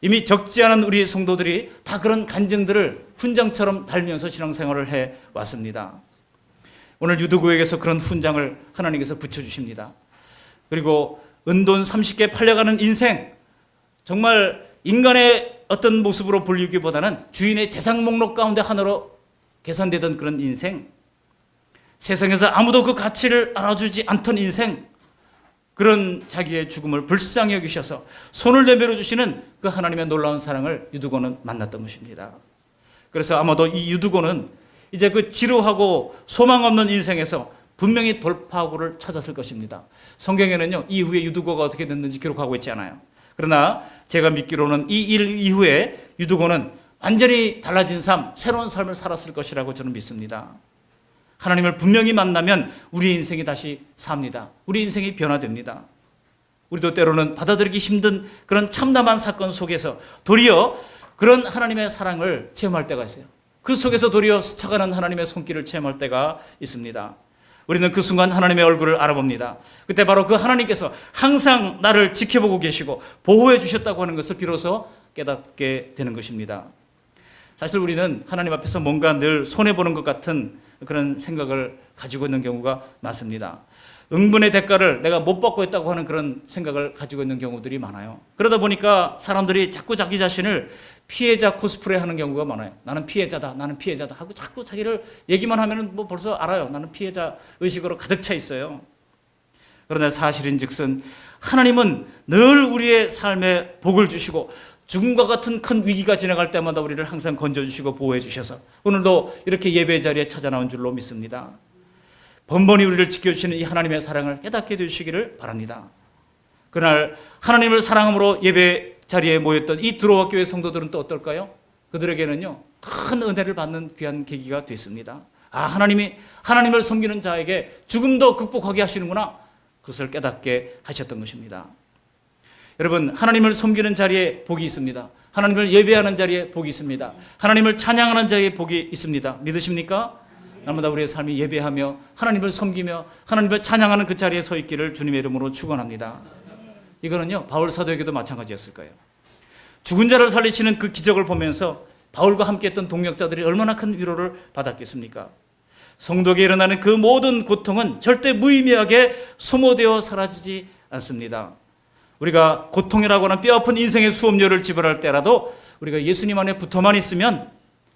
이미 적지 않은 우리 성도들이 다 그런 간증들을 훈장처럼 달면서 신앙생활을 해왔습니다. 오늘 유두고에게서 그런 훈장을 하나님께서 붙여주십니다. 그리고 은돈 30개 팔려가는 인생, 정말 인간의 어떤 모습으로 불리기보다는 주인의 재산 목록 가운데 하나로 계산되던 그런 인생, 세상에서 아무도 그 가치를 알아주지 않던 인생, 그런 자기의 죽음을 불쌍히 여기셔서 손을 내밀어 주시는 그 하나님의 놀라운 사랑을 유두고는 만났던 것입니다. 그래서 아마도 이 유두고는 이제 그 지루하고 소망 없는 인생에서 분명히 돌파구를 찾았을 것입니다. 성경에는요, 이후에 유두고가 어떻게 됐는지 기록하고 있지 않아요. 그러나 제가 믿기로는 이 일 이후에 유두고는 완전히 달라진 삶, 새로운 삶을 살았을 것이라고 저는 믿습니다. 하나님을 분명히 만나면 우리 인생이 다시 삽니다. 우리 인생이 변화됩니다. 우리도 때로는 받아들이기 힘든 그런 참담한 사건 속에서 도리어 그런 하나님의 사랑을 체험할 때가 있어요. 그 속에서 도리어 스쳐가는 하나님의 손길을 체험할 때가 있습니다. 우리는 그 순간 하나님의 얼굴을 알아봅니다. 그때 바로 그 하나님께서 항상 나를 지켜보고 계시고 보호해 주셨다고 하는 것을 비로소 깨닫게 되는 것입니다. 사실 우리는 하나님 앞에서 뭔가 늘 손해보는 것 같은 그런 생각을 가지고 있는 경우가 많습니다. 응분의 대가를 내가 못 받고 있다고 하는 그런 생각을 가지고 있는 경우들이 많아요. 그러다 보니까 사람들이 자꾸 자기 자신을 피해자 코스프레 하는 경우가 많아요. 나는 피해자다, 나는 피해자다 하고 자꾸 자기를 얘기만 하면 뭐 벌써 알아요. 나는 피해자 의식으로 가득 차 있어요. 그러나 사실인즉슨 하나님은 늘 우리의 삶에 복을 주시고 죽음과 같은 큰 위기가 지나갈 때마다 우리를 항상 건져주시고 보호해 주셔서 오늘도 이렇게 예배 자리에 찾아 나온 줄로 믿습니다. 번번이 우리를 지켜주시는 이 하나님의 사랑을 깨닫게 되시기를 바랍니다. 그날 하나님을 사랑함으로 예배 자리에 모였던 이 드로와 교회 성도들은 또 어떨까요? 그들에게는요, 큰 은혜를 받는 귀한 계기가 됐습니다. 아, 하나님을 섬기는 자에게 죽음도 극복하게 하시는구나, 그것을 깨닫게 하셨던 것입니다. 여러분, 하나님을 섬기는 자리에 복이 있습니다. 하나님을 예배하는 자리에 복이 있습니다. 하나님을 찬양하는 자리에 복이 있습니다. 믿으십니까? 날마다 우리의 삶이 예배하며 하나님을 섬기며 하나님을 찬양하는 그 자리에 서 있기를 주님의 이름으로 축원합니다. 이거는요, 바울 사도에게도 마찬가지였을 거예요. 죽은 자를 살리시는 그 기적을 보면서 바울과 함께했던 동역자들이 얼마나 큰 위로를 받았겠습니까? 성도에게 일어나는 그 모든 고통은 절대 무의미하게 소모되어 사라지지 않습니다. 우리가 고통이라고 하는 뼈아픈 인생의 수업료를 지불할 때라도 우리가 예수님 안에 붙어만 있으면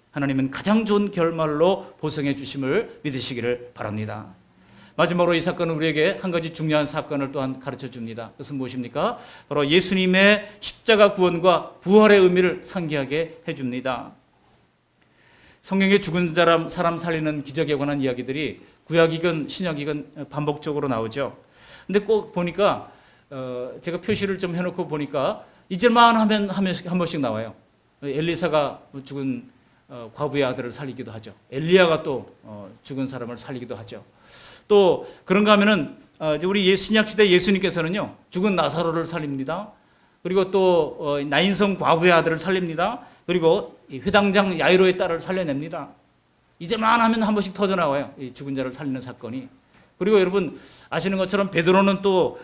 하나님은 가장 좋은 결말로 보상해 주심을 믿으시기를 바랍니다. 마지막으로 이 사건은 우리에게 한 가지 중요한 사건을 또한 가르쳐 줍니다. 그것은 무엇입니까? 바로 예수님의 십자가 구원과 부활의 의미를 상기하게 해줍니다. 성경에 죽은 사람 살리는 기적에 관한 이야기들이 구약이건 신약이건 반복적으로 나오죠. 근데 꼭 보니까 제가 표시를 좀 해놓고 보니까 잊을만 하면 한 번씩 나와요. 엘리사가 죽은 과부의 아들을 살리기도 하죠. 엘리야가 또 죽은 사람을 살리기도 하죠. 또 그런가 하면은 우리 신약 시대 예수님께서는요, 죽은 나사로를 살립니다. 그리고 또 나인성 과부의 아들을 살립니다. 그리고 회당장 야이로의 딸을 살려냅니다. 이제만 하면 한 번씩 터져 나와요, 이 죽은 자를 살리는 사건이. 그리고 여러분 아시는 것처럼 베드로는 또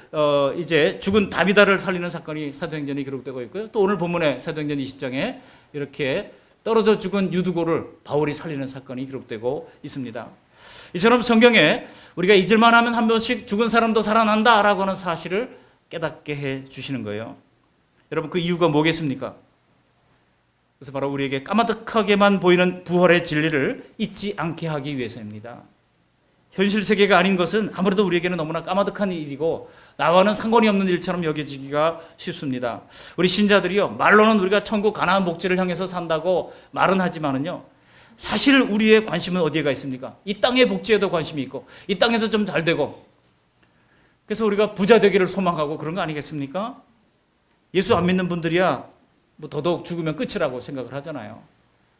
이제 죽은 다비다를 살리는 사건이 사도행전에 기록되고 있고요. 또 오늘 본문에 사도행전 20장에 이렇게 떨어져 죽은 유두고를 바울이 살리는 사건이 기록되고 있습니다. 이처럼 성경에 우리가 잊을만 하면 한 번씩 죽은 사람도 살아난다라고 하는 사실을 깨닫게 해 주시는 거예요. 여러분, 그 이유가 뭐겠습니까? 그래서 바로 우리에게 까마득하게만 보이는 부활의 진리를 잊지 않게 하기 위해서입니다. 현실 세계가 아닌 것은 아무래도 우리에게는 너무나 까마득한 일이고 나와는 상관이 없는 일처럼 여겨지기가 쉽습니다. 우리 신자들이요, 말로는 우리가 천국 가나안 복지를 향해서 산다고 말은 하지만은요, 사실 우리의 관심은 어디에가 있습니까? 이 땅의 복지에도 관심이 있고 이 땅에서 좀 잘 되고, 그래서 우리가 부자 되기를 소망하고 그런 거 아니겠습니까? 예수 안 믿는 분들이야 뭐 더더욱 죽으면 끝이라고 생각을 하잖아요.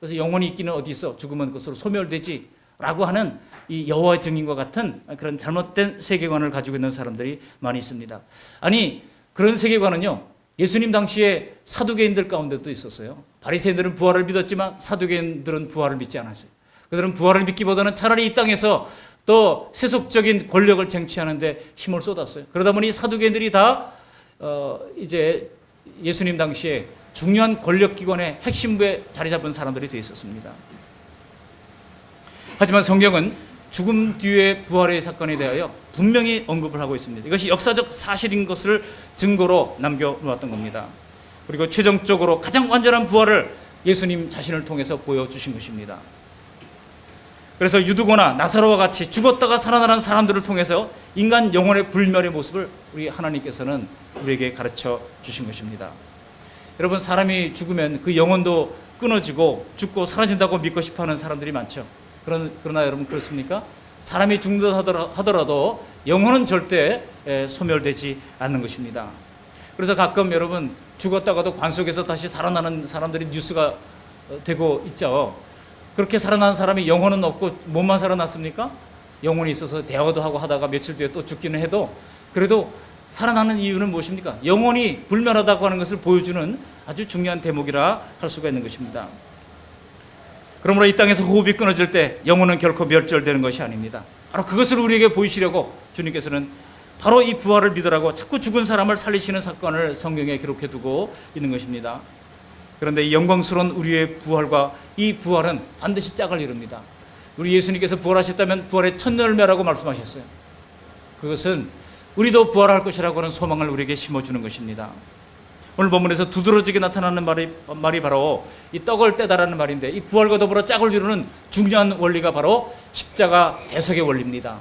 그래서 영원히 있기는 어디 있어, 죽으면 그것으로 소멸되지 라고 하는 이 여호와의 증인과 같은 그런 잘못된 세계관을 가지고 있는 사람들이 많이 있습니다. 아니, 그런 세계관은요, 예수님 당시에 사두개인들 가운데도 있었어요. 바리새인들은 부활을 믿었지만 사두개인들은 부활을 믿지 않았어요. 그들은 부활을 믿기보다는 차라리 이 땅에서 또 세속적인 권력을 쟁취하는데 힘을 쏟았어요. 그러다 보니 사두개인들이 다 이제 예수님 당시에 중요한 권력기관의 핵심부에 자리 잡은 사람들이 되어 있었습니다. 하지만 성경은 죽음 뒤의 부활의 사건에 대하여 분명히 언급을 하고 있습니다. 이것이 역사적 사실인 것을 증거로 남겨놓았던 겁니다. 그리고 최종적으로 가장 완전한 부활을 예수님 자신을 통해서 보여주신 것입니다. 그래서 유두고나 나사로와 같이 죽었다가 살아나는 사람들을 통해서 인간 영혼의 불멸의 모습을 우리 하나님께서는 우리에게 가르쳐 주신 것입니다. 여러분, 사람이 죽으면 그 영혼도 끊어지고 죽고 사라진다고 믿고 싶어하는 사람들이 많죠. 그러나 여러분, 그렇습니까? 사람이 죽는다 하더라도 영혼은 절대 소멸되지 않는 것입니다. 그래서 가끔 여러분, 죽었다가도 관 속에서 다시 살아나는 사람들이 뉴스가 되고 있죠. 그렇게 살아난 사람이 영혼은 없고 몸만 살아났습니까? 영혼이 있어서 대화도 하고 하다가 며칠 뒤에 또 죽기는 해도 그래도 살아나는 이유는 무엇입니까? 영혼이 불멸하다고 하는 것을 보여주는 아주 중요한 대목이라 할 수가 있는 것입니다. 그러므로 이 땅에서 호흡이 끊어질 때 영혼은 결코 멸절되는 것이 아닙니다. 바로 그것을 우리에게 보이시려고 주님께서는 바로 이 부활을 믿으라고 자꾸 죽은 사람을 살리시는 사건을 성경에 기록해 두고 있는 것입니다. 그런데 이 영광스러운 우리의 부활과 이 부활은 반드시 짝을 이룹니다. 우리 예수님께서 부활하셨다면 부활의 첫 열매라고 말씀하셨어요. 그것은 우리도 부활할 것이라고 하는 소망을 우리에게 심어주는 것입니다. 오늘 본문에서 두드러지게 나타나는 말이 바로 이 떡을 떼다라는 말인데, 이 부활과 더불어 짝을 이루는 중요한 원리가 바로 십자가 대속의 원리입니다.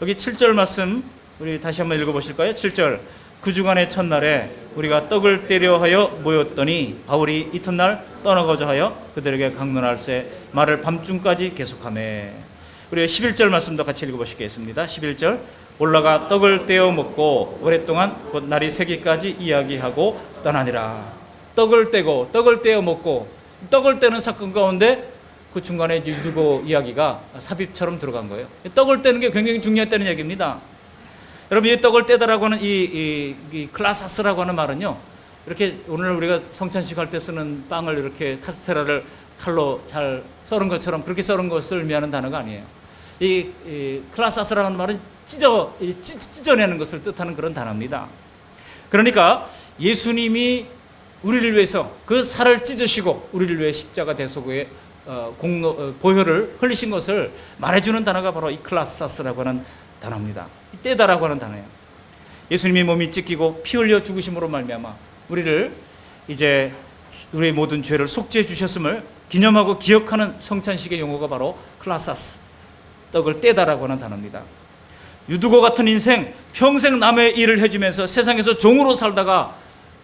여기 7절 말씀 우리 다시 한번 읽어보실까요? 7절. 그 주간의 첫날에 우리가 떡을 떼려 하여 모였더니 바울이 이튿날 떠나고자 하여 그들에게 강론할세 말을 밤중까지 계속하매. 우리 11절 말씀도 같이 읽어보시겠습니다. 11절. 올라가 떡을 떼어 먹고 오랫동안 곧 날이 새기까지 이야기하고 떠나니라. 떡을 떼고 떡을 떼어 먹고, 떡을 떼는 사건 가운데 그 중간에 유두고 이야기가 삽입처럼 들어간 거예요. 떡을 떼는 게 굉장히 중요했다는 얘기입니다. 여러분, 이 떡을 떼다라고 하는 이 클라사스라고 하는 말은요, 이렇게 오늘 우리가 성찬식 할 때 쓰는 빵을 이렇게 카스테라를 칼로 잘 썰은 것처럼 그렇게 썰은 것을 의미하는 단어가 아니에요. 이 클라사스라는 말은 찢어내는 것을 뜻하는 그런 단어입니다. 그러니까 예수님이 우리를 위해서 그 살을 찢으시고 우리를 위해 십자가 대속의 보혈을 흘리신 것을 말해주는 단어가 바로 이 클라사스라고 하는 단어입니다. 떼다라고 하는 단어예요. 예수님이 몸이 찢기고 피 흘려 죽으심으로 말미암아 우리를 이제 우리의 모든 죄를 속죄해 주셨음을 기념하고 기억하는 성찬식의 용어가 바로 클라사스, 떡을 떼다라고 하는 단어입니다. 유두고 같은 인생, 평생 남의 일을 해주면서 세상에서 종으로 살다가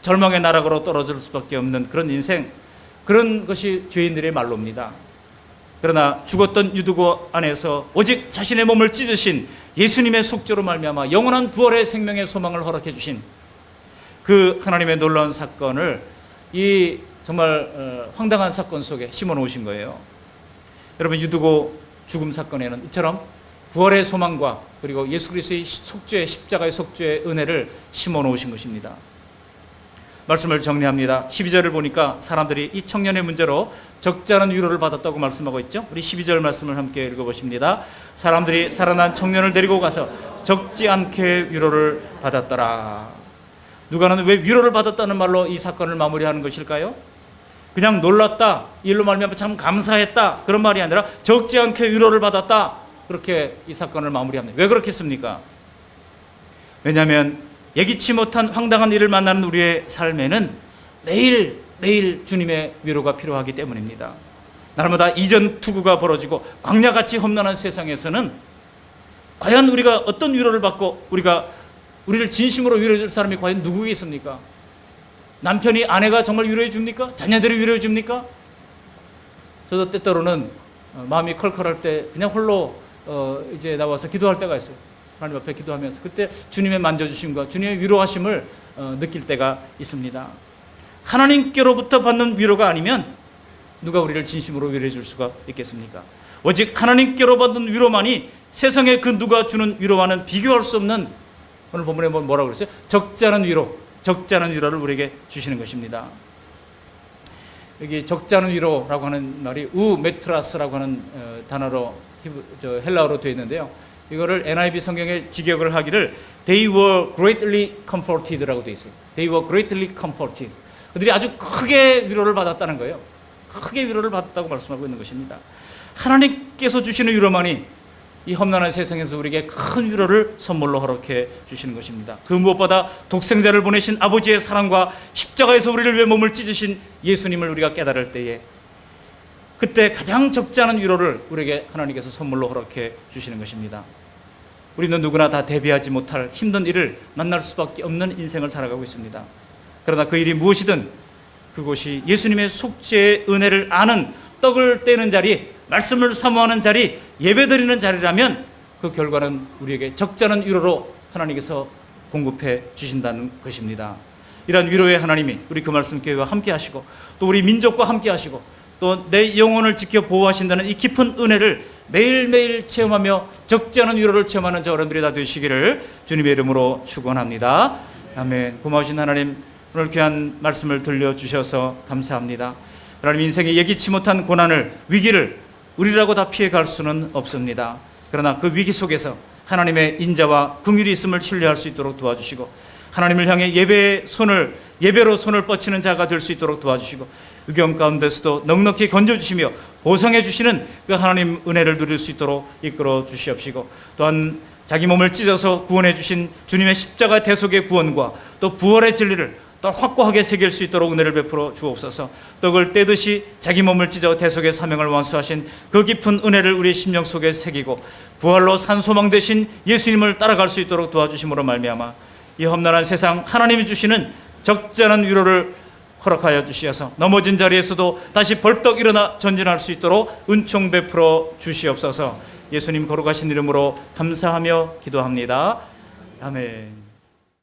절망의 나락으로 떨어질 수밖에 없는 그런 인생, 그런 것이 죄인들의 말로입니다. 그러나 죽었던 유두고 안에서 오직 자신의 몸을 찢으신 예수님의 속죄로 말미암아 영원한 부활의 생명의 소망을 허락해 주신 그 하나님의 놀라운 사건을 이 정말 황당한 사건 속에 심어 놓으신 거예요. 여러분, 유두고 죽음 사건에는 이처럼 부활의 소망과 그리고 예수 그리스도의 속죄, 십자가의 속죄의 은혜를 심어 놓으신 것입니다. 말씀을 정리합니다. 12절을 보니까 사람들이 이 청년의 문제로 적지 않은 위로를 받았다고 말씀하고 있죠. 우리 12절 말씀을 함께 읽어보십니다. 사람들이 살아난 청년을 데리고 가서 적지 않게 위로를 받았더라. 누가는 왜 위로를 받았다는 말로 이 사건을 마무리하는 것일까요? 그냥 놀랐다, 이 일로 말미암아 참 감사했다, 그런 말이 아니라 적지 않게 위로를 받았다, 그렇게 이 사건을 마무리합니다. 왜 그렇겠습니까? 왜냐하면 예기치 못한 황당한 일을 만나는 우리의 삶에는 매일 주님의 위로가 필요하기 때문입니다. 날마다 이전 투구가 벌어지고 광야같이 험난한 세상에서는 과연 우리가 어떤 위로를 받고 우리를 진심으로 위로해 줄 사람이 과연 누구겠습니까? 남편이 아내가 정말 위로해 줍니까? 자녀들이 위로해 줍니까? 저도 때때로는 마음이 컬컬할 때 그냥 홀로 이제 나와서 기도할 때가 있어요. 하나님 앞에 기도하면서 그때 주님의 만져주심과 주님의 위로하심을 느낄 때가 있습니다. 하나님께로부터 받는 위로가 아니면 누가 우리를 진심으로 위로해 줄 수가 있겠습니까? 오직 하나님께로 받는 위로만이 세상에 그 누가 주는 위로와는 비교할 수 없는, 오늘 본문에 뭐라고 그랬어요? 적지 않은 위로를 우리에게 주시는 것입니다. 여기 적지 않은 위로라고 하는 말이 메트라스라고 하는 단어로 헬라어로 되어 있는데요. 이거를 NIV 성경에 직역을 하기를 They were greatly comforted라고 되어 있어요. They were greatly comforted. 그들이 아주 크게 위로를 받았다는 거예요. 크게 위로를 받았다고 말씀하고 있는 것입니다. 하나님께서 주시는 위로만이 이 험난한 세상에서 우리에게 큰 위로를 선물로 허락해 주시는 것입니다. 그 무엇보다 독생자를 보내신 아버지의 사랑과 십자가에서 우리를 위해 몸을 찢으신 예수님을 우리가 깨달을 때에 그때 가장 적지 않은 위로를 우리에게 하나님께서 선물로 허락해 주시는 것입니다. 우리는 누구나 다 대비하지 못할 힘든 일을 만날 수밖에 없는 인생을 살아가고 있습니다. 그러나 그 일이 무엇이든 그곳이 예수님의 속죄의 은혜를 아는 떡을 떼는 자리, 말씀을 사모하는 자리, 예배드리는 자리라면 그 결과는 우리에게 적지 않은 위로로 하나님께서 공급해 주신다는 것입니다. 이러한 위로의 하나님이 우리 그 말씀 교회와 함께 하시고 또 우리 민족과 함께 하시고 또 내 영혼을 지켜 보호하신다는 이 깊은 은혜를 매일매일 체험하며 적지 않은 위로를 체험하는 저 여러분들이 다 되시기를 주님의 이름으로 축원합니다. 아멘. 고마우신 하나님, 오늘 귀한 말씀을 들려주셔서 감사합니다. 하나님, 인생의 예기치 못한 고난을, 위기를 우리라고 다 피해갈 수는 없습니다. 그러나 그 위기 속에서 하나님의 인자와 긍휼이 있음을 신뢰할 수 있도록 도와주시고 하나님을 향해 예배로 손을 뻗치는 자가 될 수 있도록 도와주시고 위경 가운데서도 넉넉히 건져주시며 보상해 주시는 그 하나님 은혜를 누릴 수 있도록 이끌어 주시옵시고 또한 자기 몸을 찢어서 구원해 주신 주님의 십자가 대속의 구원과 또 부활의 진리를 또 확고하게 새길 수 있도록 은혜를 베풀어 주옵소서. 떡을 떼듯이 자기 몸을 찢어 대속의 사명을 완수하신 그 깊은 은혜를 우리 심령 속에 새기고 부활로 산 소망 되신 예수님을 따라갈 수 있도록 도와주심으로 말미암아 이 험난한 세상 하나님이 주시는 적지 않은 위로를 허락하여 주시어서 넘어진 자리에서도 다시 벌떡 일어나 전진할 수 있도록 은총 베풀어 주시옵소서. 예수님 거룩하신 이름으로 감사하며 기도합니다. 아멘.